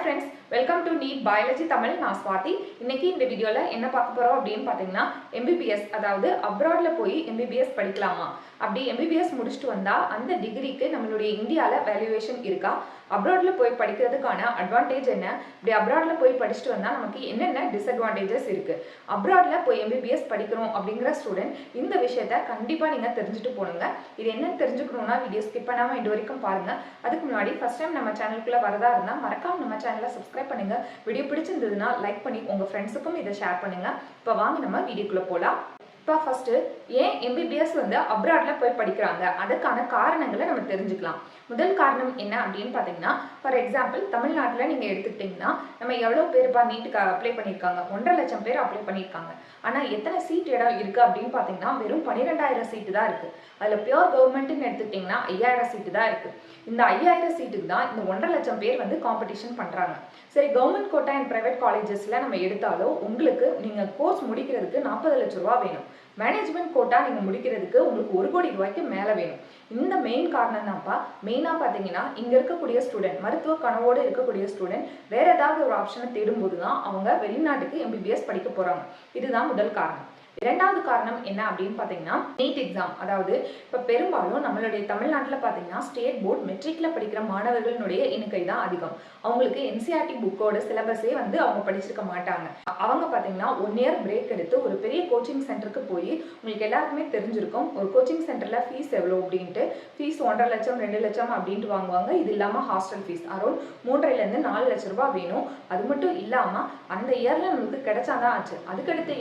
friends, welcome to NEET Biology Tamil. நான் ஸ்வாதி. இன்னைக்கு இந்த வீடியோல என்ன பார்க்க போறோம் அப்படினு பாத்தீங்கன்னா MBBS அதாவது அப்ராட்ல போய் MBBS படிக்கலாமா? அப்படி MBBS முடிச்சிட்டு வந்தா அந்த டிகிரிக்கு நம்மளுடைய இந்தியால வேல்யூவேஷன் இருக்கா? அப்ராட்ல போய் படிக்கிறதுக்கான அட்வான்டேஜ் என்ன? இப்படி அப்ராட்ல போய் படிச்சிட்டு வந்தா நமக்கு என்னென்ன டிஸ்அட்வான்டேஜஸ் இருக்கு? அப்ராட்ல போய் MBBS படிக்கணும் அப்படிங்கற ஸ்டூடண்ட் இந்த விஷயத்தை கண்டிப்பா நீங்க தெரிஞ்சிட்டு போணுங்க. இது என்னன்னு தெரிஞ்சுக்கணும்னா வீடியோ ஸ்கிப் பண்ணாம இந்த வரைக்கும் பாருங்க. அதுக்கு முன்னாடி ஃபர்ஸ்ட் டைம் நம்ம சேனலுக்குள்ள வரதா இருந்தா மறக்காம நம்ம சேனலை சப்ஸ்கிரைப் பண்ணுங்க. வீடியோ பிடிச்சிருந்ததுன்னா லைக் பண்ணி உங்க ஃப்ரெண்ட்ஸுக்கும் இதை ஷேர் பண்ணுங்க. இப்போ வாங்க நம்ம வீடியோக்குள்ள போலாம். இப்போ ஃபர்ஸ்ட் ஏன் MBBS வந்து அப்ராட்ல போய் படிக்கிறாங்க அதுக்கான காரணங்களை நம்ம தெரிஞ்சுக்கலாம். முதல் காரணம் என்ன அப்படின்னு பார்த்தீங்கன்னா, ஃபார் எக்ஸாம்பிள் தமிழ்நாட்டில் நீங்கள் எடுத்துக்கிட்டிங்கன்னா நம்ம எவ்வளோ பேருப்பா நீட்டுக்கு அப்ளை பண்ணியிருக்காங்க? 1.5 லட்சம் பேர் அப்ளை பண்ணியிருக்காங்க. ஆனால் எத்தனை சீட் இடம் இருக்குது அப்படின்னு பார்த்தீங்கன்னா வெறும் 12,000 சீட்டு தான் இருக்குது. அதில் பியூர் கவர்மெண்ட்டுன்னு எடுத்துக்கிட்டிங்கன்னா 5,000 சீட்டு தான் இருக்குது. இந்த 5,000 சீட்டுக்கு தான் இந்த 1.5 லட்சம் பேர் வந்து காம்படிஷன் பண்ணுறாங்க. சரி, கவர்மெண்ட் கோட்டா அண்ட் ப்ரைவேட் காலேஜஸில் நம்ம எடுத்தாலும் உங்களுக்கு நீங்கள் கோர்ஸ் முடிக்கிறதுக்கு 40 லட்சம் ரூபா வேணும். மேனேஜ்மெண்ட் கோட்டா நீங்கள் முடிக்கிறதுக்கு உங்களுக்கு 1 கோடி ரூபாய்க்கு மேலே வேணும். இந்த மெயின் காரணம் தான்ப்பா. மெயினாக பார்த்தீங்கன்னா இங்கே இருக்கக்கூடிய ஸ்டூடெண்ட், மருத்துவ கனவோடு இருக்கக்கூடிய ஸ்டூடெண்ட் வேற ஏதாவது ஒரு ஆப்ஷனை தேடும்போது தான் அவங்க வெளிநாட்டுக்கு MBBS படிக்க போகிறாங்க. இதுதான் முதல் காரணம். இரண்டாவது காரணம் என்ன அப்படின்னு பார்த்தீங்கன்னா நீட் எக்ஸாம். அதாவது இப்போ பெரும்பாலும் நம்மளுடைய தமிழ்நாட்டில் பார்த்தீங்கன்னா ஸ்டேட் போர்ட் மெட்ரிக்ல படிக்கிற மாணவர்களுடைய எண்ணிக்கை தான் அதிகம். அவங்களுக்கு NCERT புக்கோட சிலபஸே வந்து அவங்க படிச்சிருக்க மாட்டாங்க. அவங்க பார்த்தீங்கன்னா 1 இயர் பிரேக் எடுத்து ஒரு பெரிய கோச்சிங் சென்டருக்கு போய், உங்களுக்கு எல்லாருக்குமே தெரிஞ்சிருக்கும் ஒரு கோச்சிங் சென்டரில் ஃபீஸ் எவ்வளோ அப்படின்ட்டு. ஃபீஸ் 1.5 லட்சம் 2 லட்சம் அப்படின்ட்டு வாங்குவாங்க. இது இல்லாமல் ஹாஸ்டல் ஃபீஸ் அரௌண்ட் 3.5 to 4 லட்சம் ரூபாய் வேணும். அது மட்டும் இல்லாமல் அந்த இயரில் நமக்கு கிடைச்சாதான் ஆச்சு. அதுக்கடுத்த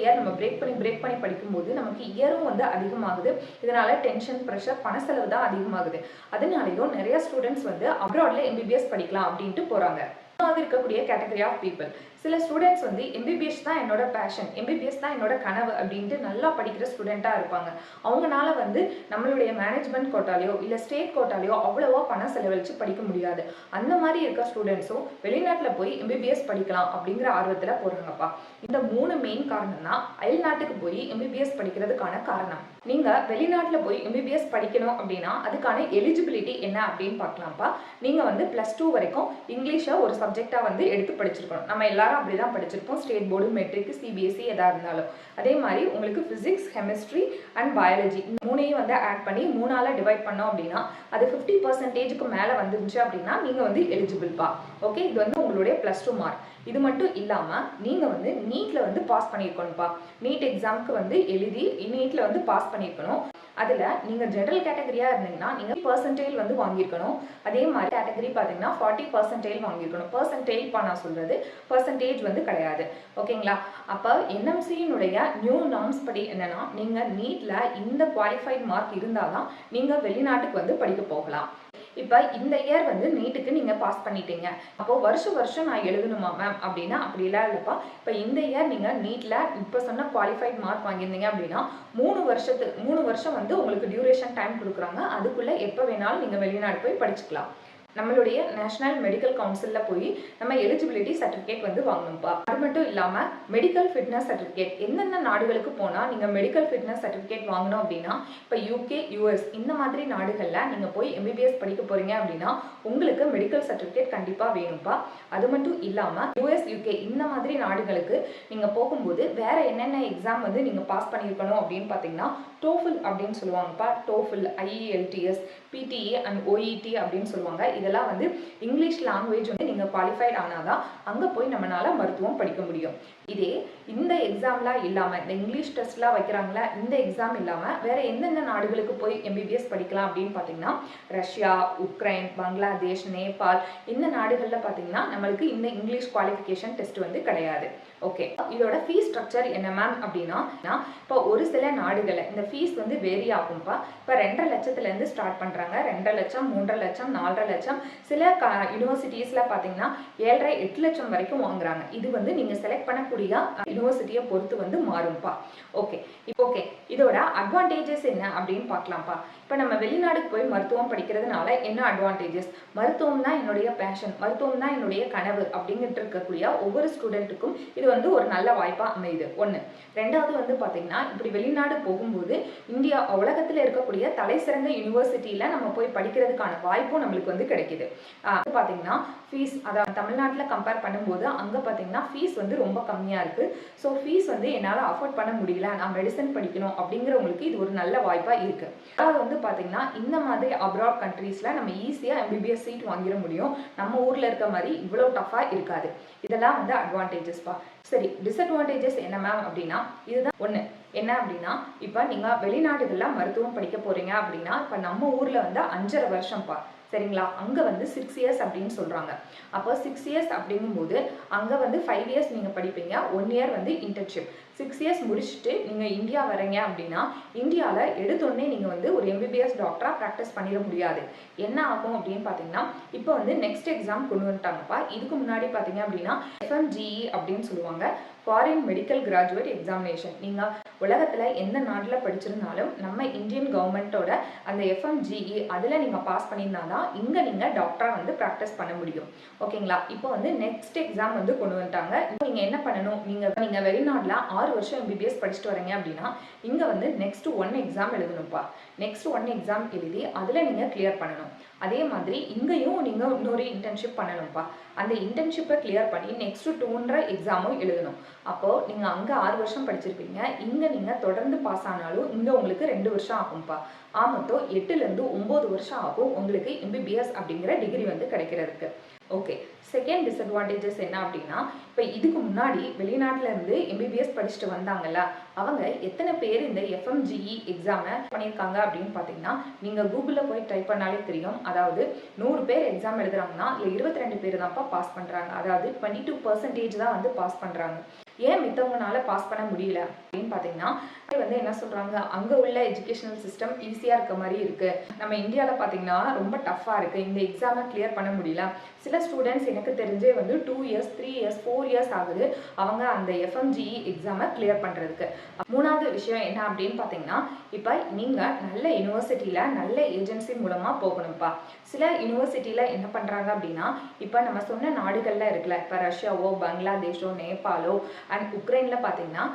இயர் நம்ம பிரேக் பண்ணி படிக்கும்போது நமக்கு இயரும் வந்து அதிகமாகுது. இதனால டென்ஷன், ப்ரெஷர், பண செலவு தான் அதிகமாகுது. அதனாலயும் நிறைய ஸ்டூடெண்ட்ஸ் வந்து அப்ராட்ல MBBS படிக்கலாம் அப்படின்ட்டு போறாங்க. இருக்கக்கூடிய கேட்டகரி ஆஃப் பீப்புள், சில ஸ்டூடெண்ட்ஸ் வந்து MBBS தான் என்னோட பேஷன், MBBS தான் என்னோட கனவு அப்படின்ட்டு நல்லா படிக்கிற ஸ்டூடெண்ட்டாக இருப்பாங்க. அவங்களால வந்து நம்மளுடைய மேனேஜ்மெண்ட் கோட்டாலையோ இல்லை ஸ்டேட் கோட்டாலையோ அவ்வளோவா பணம் செலவழித்து படிக்க முடியாது. அந்த மாதிரி இருக்க ஸ்டூடெண்ட்ஸும் வெளிநாட்டில் போய் MBBS படிக்கலாம் அப்படிங்கிற ஆர்வத்தில் போகிறாங்கப்பா. இந்த 3 மெயின் காரணம் தான் அயல் நாட்டுக்கு போய் MBBS படிக்கிறதுக்கான காரணம். நீங்கள் வெளிநாட்டில் போய் MBBS படிக்கணும் அப்படின்னா அதுக்கான எலிஜிபிலிட்டி என்ன அப்படின்னு பார்க்கலாம்ப்பா. நீங்கள் வந்து +2 வரைக்கும் இங்கிலீஷை ஒரு சப்ஜெக்டாக வந்து எடுத்து படிச்சிருக்கணும். நம்ம எல்லாரும் அப்படிதான் படிச்சிருப்போம். ஸ்டேட் போர்டு, மெட்ரிக், CBSE எதா இருந்தாலும். அதே மாதிரி உங்களுக்கு பிசிக்ஸ், கெமிஸ்ட்ரி அண்ட் பயாலஜி 3ஐயும் வந்து ஆட் பண்ணி 3ஆல டிவைட் பண்ணோம் அப்படின்னா அது 50% மேலே வந்துருந்துச்சு அப்படின்னா நீங்கள் வந்து எலிஜிபிள்ப்பா. ஓகே, இது வந்து உங்களுடைய +2 மார்க். இது மட்டும் இல்லாமல் நீங்கள் வந்து நீட்டில் வந்து பாஸ் பண்ணியிருக்கணும்ப்பா. நீட் எக்ஸாமுக்கு வந்து எழுதி நீட்டில் வந்து பாஸ் பண்ணியிருக்கணும். அதில் நீங்கள் ஜென்ரல் கேட்டகரியாக இருந்தீங்கன்னா நீங்கள் % வந்து வாங்கியிருக்கணும். அதே மாதிரி கேட்டகரி பார்த்தீங்கன்னா 40% வாங்கியிருக்கணும். பர்சன்டேஜ்ப்பா நான் சொல்கிறது, பர்சன்டேஜ் வந்து கிடையாது. ஓகேங்களா? அப்போ NMCயினுடைய நியூ நார்ம்ஸ் படி என்னன்னா, நீங்கள் நீட்டில் இந்த குவாலிஃபைட் மார்க் இருந்தால் தான் நீங்கள் வெளிநாட்டுக்கு வந்து படிக்க போகலாம். இப்போ இந்த இயர் வந்து நீட்டுக்கு நீங்கள் பாஸ் பண்ணிட்டீங்க, அப்போது வருஷம் நான் எழுதணுமா மேம் அப்படின்னா அப்படிலாம் இல்லைப்பா. இப்போ இந்த இயர் நீங்கள் நீட்டில் இப்போ சொன்ன குவாலிஃபைட் மார்க் வாங்கியிருந்தீங்க அப்படின்னா 3 வருஷம் வந்து உங்களுக்கு டியூரேஷன் டைம் கொடுக்குறாங்க. அதுக்குள்ளே எப்போ வேணாலும் நீங்கள் வெளிநாடு போய் படிச்சுக்கலாம். நம்மளுடைய நேஷனல் மெடிக்கல் கவுன்சிலில் போய் நம்ம எலிஜிபிலிட்டி சர்டிஃபிகேட் வந்து வாங்கணும்ப்பா. அது மட்டும் இல்லாமல் மெடிக்கல் ஃபிட்னஸ் சர்டிஃபிகேட், எந்தெந்த நாடுகளுக்கு போனால் நீங்கள் மெடிக்கல் ஃபிட்னஸ் சர்டிஃபிகேட் வாங்கணும் அப்படின்னா இப்போ UK, US இந்த மாதிரி நாடுகளில் நீங்கள் போய் MBBS படிக்க போகிறீங்க அப்படின்னா உங்களுக்கு மெடிக்கல் சர்டிஃபிகேட் கண்டிப்பாக வேணும்ப்பா. அது மட்டும் இல்லாமல் US, UK இந்த மாதிரி நாடுகளுக்கு நீங்கள் போகும்போது வேறு என்னென்ன எக்ஸாம் வந்து நீங்கள் பாஸ் பண்ணியிருக்கணும் அப்படின்னு பார்த்தீங்கன்னா TOEFL அப்படின்னு சொல்லுவாங்கப்பா. TOEFL, IELTS, PTA and OET அப்படின்னு சொல்லுவாங்க. இதெல்லாம் வந்து இங்கிலீஷ் லாங்குவேஜ் வந்து நீங்கள் குவாலிஃபைட் ஆனாதான் அங்கே போய் நம்மளால மருத்துவம் படிக்க முடியும். இதே இந்த எக்ஸாம்லாம் இல்லாமல், இந்த இங்கிலீஷ் டெஸ்ட்லாம் வைக்கிறாங்களா, இந்த எக்ஸாம் இல்லாமல் வேற எந்தெந்த நாடுகளுக்கு போய் MBBS படிக்கலாம் அப்படின்னு பார்த்தீங்கன்னா ரஷ்யா, உக்ரைன், பங்களாதேஷ், நேபாள் இந்த நாடுகளில் பார்த்தீங்கன்னா நம்மளுக்கு இந்த இங்கிலீஷ் குவாலிஃபிகேஷன் டெஸ்ட் வந்து கிடையாது. ஓகே, இதோட ஃபீஸ் ஸ்ட்ரக்சர் என்ன மேம் அப்படின்னா, இப்போ ஒரு சில நாடுகளில் இந்த ஃபீஸ் வந்து வேரி ஆகும்ப்பா. இப்போ 2.5 லட்சத்துலேருந்து ஸ்டார்ட் பண்ணுறாங்க. 2.5 லட்சம், 3.5 லட்சம், 4.5 லட்சம், சில யூனிவர்சிட்டிஸில் பார்த்தீங்கன்னா 7.5 8 லட்சம் வரைக்கும் வாங்குறாங்க. இது வந்து நீங்கள் செலக்ட் பண்ணக்கூடிய யூனிவர்சிட்டியை பொறுத்து வந்து மாறும்ப்பா. ஓகே, இதோட அட்வான்டேஜஸ் என்ன அப்படின்னு பார்க்கலாம்ப்பா. இப்போ நம்ம வெளிநாடுக்கு போய் மருத்துவம் படிக்கிறதுனால என்ன அட்வான்டேஜஸ்? மருத்துவம் தான் என்னுடைய பேஷன், மருத்துவம் தான் என்னுடைய கனவு அப்படிங்கிட்டு இருக்கக்கூடிய ஒவ்வொரு ஸ்டூடெண்ட்டுக்கும் இது வந்து ஒரு நல்ல வாய்ப்பாக அமையுது. 1. 2வது வந்து பார்த்தீங்கன்னா இப்படி வெளிநாடு போகும்போது இந்தியா உலகத்துல இருக்கக்கூடிய தலைசிறந்த யூனிவர்சிட்டியில நம்ம போய் படிக்கிறதுக்கான வாய்ப்பும் நம்மளுக்கு வந்து கிடைக்குது. பாத்தீங்கன்னா ஃபீஸ், அதாவது தமிழ்நாட்டுல கம்பேர் பண்ணும்போது அங்க பாத்தீங்கன்னா ஃபீஸ் வந்து ரொம்ப கம்மியா இருக்கு. ஸோ ஃபீஸ் வந்து என்னால அஃபோர்ட் பண்ண முடியல, நான் மெடிசன் படிக்கணும் அப்படிங்கிறவங்களுக்கு இது ஒரு நல்ல வாய்ப்பா இருக்கு. அதாவது வந்து பாத்தீங்கன்னா இந்த மாதிரி அப்ராட் கண்ட்ரீஸ்ல நம்ம ஈஸியா MBBS சீட் வாங்கிட முடியும். நம்ம ஊர்ல இருக்க மாதிரி இவ்வளவு டஃபா இருக்காது. இதெல்லாம் வந்து அட்வான்டேஜஸ் பா. சரி, டிஸ்அட்வான்டேஜஸ் என்ன மேம் அப்படின்னா, இதுதான் ஒண்ணு. என்ன அப்படின்னா, இப்ப நீங்க வெளிநாடுகள்ல மருத்துவம் படிக்க போறீங்க அப்படின்னா, இப்ப நம்ம ஊர்ல வந்து 5.5 வருஷம்ப்பா, சரிங்களா? அங்க வந்து 6 இயர்ஸ் அப்படின்னு சொல்றாங்க. அப்போ 6 இயர்ஸ் அப்படிங்கும்போது அங்க வந்து 5 இயர்ஸ் நீங்க படிப்பீங்க, 1 இயர் வந்து இன்டர்ன்ஷிப். 6 இயர்ஸ் முடிச்சுட்டு நீங்க இந்தியா வரீங்க அப்படின்னா, இந்தியால எடுத்தோடனே நீங்க வந்து ஒரு MBBS டாக்டரா ப்ராக்டிஸ் பண்ணிட முடியாது. என்ன ஆகும் அப்படின்னு பாத்தீங்கன்னா, இப்போ வந்து நெக்ஸ்ட் எக்ஸாம் கொண்டு வந்துட்டாங்கப்பா. இதுக்கு முன்னாடி பாத்தீங்க அப்படின்னா FMGE அப்படின்னு சொல்லுவாங்க, ஃபாரின் மெடிக்கல் கிராஜுவேட் எக்ஸாமினேஷன். நீங்க உலகத்துல எந்த நாட்டுல படிச்சிருந்தாலும் நம்ம இந்தியன் கவர்மெண்டோட அந்த FMGE அதுல நீங்க பாஸ் பண்ணியிருந்தாதான் இங்க நீங்க டாக்டரா வந்து ப்ராக்டிஸ் பண்ண முடியும். ஓகேங்களா? இப்போ வந்து நெக்ஸ்ட் எக்ஸாம் வந்து கொண்டு வந்துட்டாங்க. இப்போ நீங்க என்ன பண்ணணும், நீங்க வெளிநாட்டுல 6 வருஷம் MBBS படிச்சுட்டு வரீங்க அப்படின்னா இங்க வந்து நெக்ஸ்ட் 1 எக்ஸாம் எழுதணும்ப்பா. நெக்ஸ்ட் 1 எக்ஸாம் எழுதி அதுல நீங்க கிளியர் பண்ணணும். அதே மாதிரி இங்கேயும் நீங்க இன்னொரு இன்டர்ன்ஷிப் பண்ணணும்ப்பா. அந்த இன்டர்ன்ஷிப்பை கிளியர் பண்ணி நெக்ஸ்ட் 2ன்ற எக்ஸாமும் எழுதணும். அப்போ நீங்க அங்க 6 வருஷம் படிச்சிருப்பீங்க, இங்க நீங்க தொடர்ந்து பாஸ் ஆனாலும் இங்க உங்களுக்கு 2 வருஷம் ஆகும்ப்பா. மொத்தம் 8ல இருந்து 9 வருஷம் ஆகும் உங்களுக்கு MBBS அப்படிங்கிற டிகிரி வந்து கிடைக்கிறதுக்கு. ஓகே, செகண்ட் டிஸ்அட்வான்டேஜஸ் என்ன அப்படின்னா, இப்போ இதுக்கு முன்னாடி வெளிநாட்டுல இருந்து MBBS படிச்சுட்டு வந்தாங்கல்ல, அவங்க எத்தனை பேர் இந்த FMGE எக்ஸாமை பண்ணியிருக்காங்க அப்படின்னு பார்த்தீங்கன்னா, நீங்க கூகுளில் போய் டைப் பண்ணாலே தெரியும். அதாவது 100 பேர் எக்ஸாம் எழுதுறாங்கன்னா இல்லை 22 பேர் தான்ப்பா பாஸ் பண்றாங்க. அதாவது 22% தான் வந்து பாஸ் பண்றாங்க. ஏன் மித்தவங்கனால பாஸ் பண்ண முடியல அப்படின்னு பார்த்தீங்கன்னா, வந்து என்ன சொல்றாங்க, அங்க உள்ள எஜுகேஷனல் சிஸ்டம் ஈஸியா இருக்க மாதிரி இருக்கு, நம்ம இந்தியாவில் பார்த்தீங்கன்னா ரொம்ப டஃபா இருக்கு, இந்த எக்ஸாமை கிளியர் பண்ண முடியல. சில ஸ்டூடெண்ட்ஸ் எனக்கு தெரிஞ்சே வந்து 2 இயர்ஸ் 3 இயர்ஸ் 4 இயர்ஸ் ஆகுது அவங்க அந்த FMGE எக்ஸாமை கிளியர் பண்றதுக்கு. மூணாவது விஷயம் என்ன அப்படின்னு பார்த்தீங்கன்னா, இப்போ நீங்க நல்ல யூனிவர்சிட்டியில நல்ல ஏஜென்சி மூலமா போகணும்ப்பா. சில யூனிவர்சிட்டியில என்ன பண்றாங்க அப்படின்னா, இப்போ நம்ம சொன்ன நாடுகள்ல இருக்குல்ல, இப்போ ரஷ்யாவோ பங்களாதேஷோ நேபாளோ அண்ட் உக்ரைன்ல பார்த்தீங்கன்னா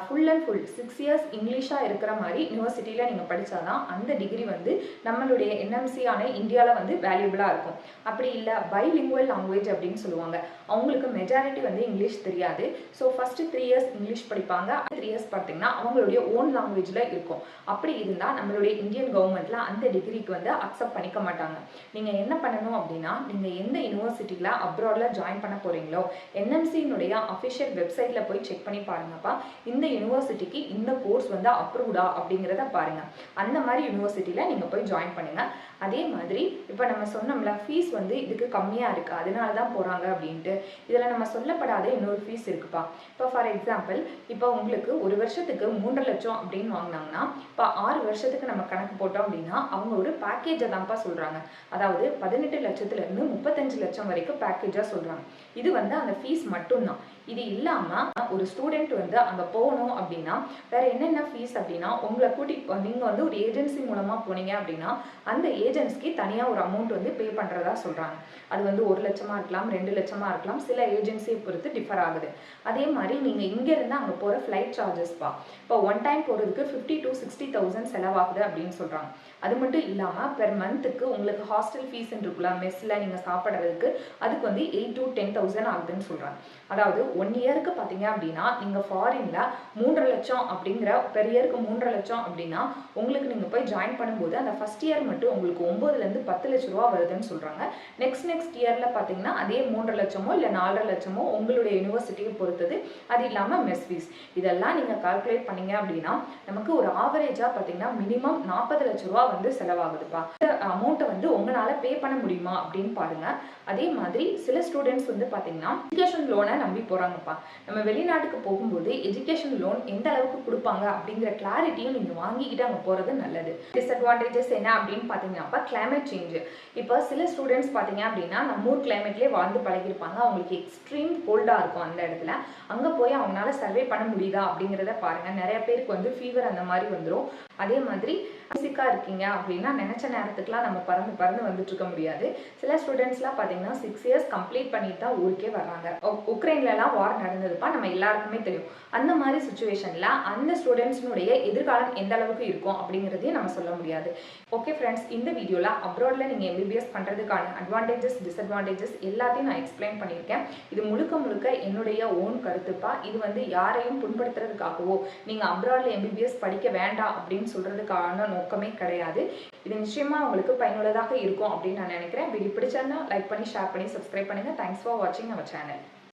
ஃபுல் அண்ட் ஃபுல் 6 இயர்ஸ் இங்கிலீஷா இருக்கிற மாதிரி யூனிவர்சிட்டியில நீங்க படிச்சாதான் அந்த டிகிரி வந்து நம்மளுடைய NMC ஆன இந்தியாவில் வந்து வேல்யூபிளா இருக்கும். அப்படி இல்லை பைலிங்குவல் லாங்குவேஜ் அப்படின்னு சொல்லுவாங்க, அவங்களுக்கு மெஜாரிட்டி வந்து இங்கிலீஷ் தெரியாது. ஸோ ஃபர்ஸ்ட் 3 இயர்ஸ் இங்கிலீஷ் படிப்பாங்க, 3 இயர்ஸ் பார்த்தீங்கன்னா அவங்களுடைய ஓன் லாங்குவேஜ்ல இருக்கும். அப்படி இருந்தால் நம்மளுடைய இந்தியன் கவர்மெண்ட்ல அந்த டிகிரிக்கு வந்து அக்செப்ட் பண்ணிக்க மாட்டாங்க. நீங்க என்ன பண்ணணும் அப்படின்னா, நீங்க எந்த யூனிவர்சிட்டியில அப்ராட்ல ஜாயின் பண்ண போறீங்களோ NMC-னுடைய அஃபிஷியல் வெப்சைட்ல போய் செக் பண்ணி பாருங்கப்பா, இந்த யூனிவர்சிட்டிக்கு இந்த கோர்ஸ் வந்து அப்ரூவ்டா அப்படிங்கிறத பாருங்க. அந்த மாதிரி யூனிவர்சிட்டியில நீங்க போய் ஜாயின் பண்ணுங்க. அதே மாதிரி இப்போ நம்ம சொன்னோம்ல ஃபீஸ் வந்து இதுக்கு கம்மியா இருக்கு, அதனால தான் போறாங்க அப்படின்ட்டு. இதுல நம்ம சொல்லப்படாத இன்னொரு ஃபீஸ் இருக்குப்பா. இப்போ ஃபார் எக்ஸாம்பிள், இப்போ உங்களுக்கு ஒரு வருஷத்துக்கு 3 லட்சம் அப்படின்னு வாங்கினாங்கன்னா, இப்போ 6 வருஷத்துக்கு நம்ம கணக்கு போட்டோம் அப்படின்னா அவங்க ஒரு பேக்கேஜை தான்ப்பா சொல்றாங்க. அதாவது 18 லட்சத்துல இருந்து 35 லட்சம் வரைக்கும் பேக்கேஜா சொல்றாங்க. இது வந்து அந்த ஃபீஸ் மட்டும்தான். இது இல்லாம ஒரு ஸ்டூடெண்ட் வந்து அங்க போகணும் அப்படின்னா வேற என்னென்ன ஃபீஸ் அப்படின்னா, உங்களை கூட்டிட்டு நீங்க வந்து ஒரு ஏஜென்சி மூலமா போனீங்க அப்படின்னா அந்த ஏஜென்சிக்கு தனியா ஒரு அமௌண்ட் வந்து பே பண்றதா சொல்றாங்க. அது வந்து 1 லட்சமா இருக்கலாம், 2 லட்சமா இருக்கலாம், சில ஏஜென்சியை பொறுத்து டிஃபர் ஆகுது. அதே மாதிரி நீங்க இங்க இருந்து அங்க போற ஃபிளைட் சார்ஜஸ்ப்பா, இப்போ 1 டைம் போறதுக்கு 50 to 60,000 செலவாகுது அப்படின்னு சொல்றாங்க. அது மட்டும் இல்லாம பெர் மந்த்துக்கு உங்களுக்கு ஹாஸ்டல் ஃபீஸ் இருக்குல்ல, மெஸ்ல நீங்க சாப்பிட்றதுக்கு, அதுக்கு வந்து 8 to 10,000 ஆகுதுன்னு சொல்றாங்க. அதாவது 1 இயருக்கு பார்த்தீங்க அப்படின்னா நீங்க ஃபாரின்ல 3 லட்சம் அப்படிங்கிற பெர் இயருக்கு 3 லட்சம் அப்படின்னா உங்களுக்கு நீங்க போய் ஜாயின் பண்ணும்போது அந்த ஃபர்ஸ்ட் இயர் மட்டும் உங்களுக்கு 9ல இருந்து 10 லட்சம் ரூபா வருதுன்னு சொல்றாங்க. நெக்ஸ்ட் இயர்ல பார்த்தீங்கன்னா அதே 3 லட்சமோ இல்லை 4 லட்சமோ உங்களுடைய யூனிவர்சிட்டியை பொறுத்தது. அது இல்லாம மெஸ் ஃபீஸ் இதெல்லாம் நீங்க கால்குலேட் பண்ணீங்க அப்படின்னா நமக்கு ஒரு ஆவரேஜா பார்த்தீங்கன்னா மினிமம் 40 லட்சம் ரூபா வந்து செலவாகுதுப்பா. இந்த அமௌண்ட்டை வந்து உங்களால பே பண்ண முடியுமா அப்படின்னு பாருங்க. அதே மாதிரி சில ஸ்டூடெண்ட்ஸ் வந்து பார்த்தீங்கன்னா எஜுகேஷன் லோனை நம்பி போறாங்கப்பா. நம்ம வெளிநாட்டுக்கு போகும்போது எஜுகேஷன் லோன் எந்த அளவுக்கு கொடுப்பாங்க அப்படிங்கிற கிளாரிட்டியும் நீங்க வாங்கிக்கிட்டு அங்க போறது நல்லது. டிஸ்அட்வான்டேஜஸ் என்ன அப்படின்னு பாத்தீங்கன்னா கிளைமேட் சேஞ்ச். இப்போ சில ஸ்டூடெண்ட்ஸ் பாத்தீங்க அப்படின்னா நம்ம ஊர் கிளைமேட்லயே வாழ்ந்து பழகிருப்பாங்க, அவங்களுக்கு எக்ஸ்ட்ரீம் கோல்டா இருக்கும். அந்த இடத்துல அங்க போய் அவங்களால சர்வே பண்ண முடியுதா அப்படிங்கிறத பாருங்க. நிறைய பேருக்கு வந்து ஃபீவர் அந்த மாதிரி வந்துடும். அதே மாதிரி பிசிக்கா இருக்கீங்க அப்படின்னா நினைச்ச நேரத்துக்குலாம் நம்ம பறந்து பறந்து வந்துட்டு இருக்க முடியாது. சில ஸ்டூடெண்ட்ஸ்லாம் பார்த்தீங்கன்னா 6 இயர்ஸ் கம்ப்ளீட் பண்ணிட்டு தான் ஊருக்கே வர்றாங்க. உக்ரைன்லலாம் வார் நடந்ததுப்பா, நம்ம எல்லாருக்குமே தெரியும். அந்த மாதிரி சுச்சுவேஷன்ல அந்த ஸ்டூடெண்ட்ஸ்னுடைய எதிர்காலம் எந்த அளவுக்கு இருக்கும் அப்படிங்கிறதையும் நம்ம சொல்ல முடியாது. ஓகே ஃப்ரெண்ட்ஸ், இந்த வீடியோல அப்ராட்ல நீங்க எம்பிபிஎஸ் பண்றதுக்கான அட்வான்டேஜஸ் டிஸ்அட்வான்டேஜஸ் எல்லாத்தையும் நான் எக்ஸ்பிளைன் பண்ணியிருக்கேன். இது முழுக்க முழுக்க என்னுடைய ஓன் கருத்துப்பா. இது வந்து யாரையும் புண்படுத்துறதுக்காகவோ நீங்க அப்ராட்ல எம்பிபிஎஸ் படிக்க வேண்டாம் அப்படின்னு சொல்றதுக்கான நோக்கமே கிடையாது. இது நிச்சயமா உங்களுக்கு பயனுள்ளதாக இருக்கும் அப்படின்னு நான் நினைக்கிறேன். வீடியோ பிடிச்சிருந்தா லைக் பண்ணி, ஷேர் பண்ணி, சப்ஸ்கிரைப் பண்ணுங்க. தேங்க்ஸ் ஃபார் வாட்சிங் அவர் சேனல்.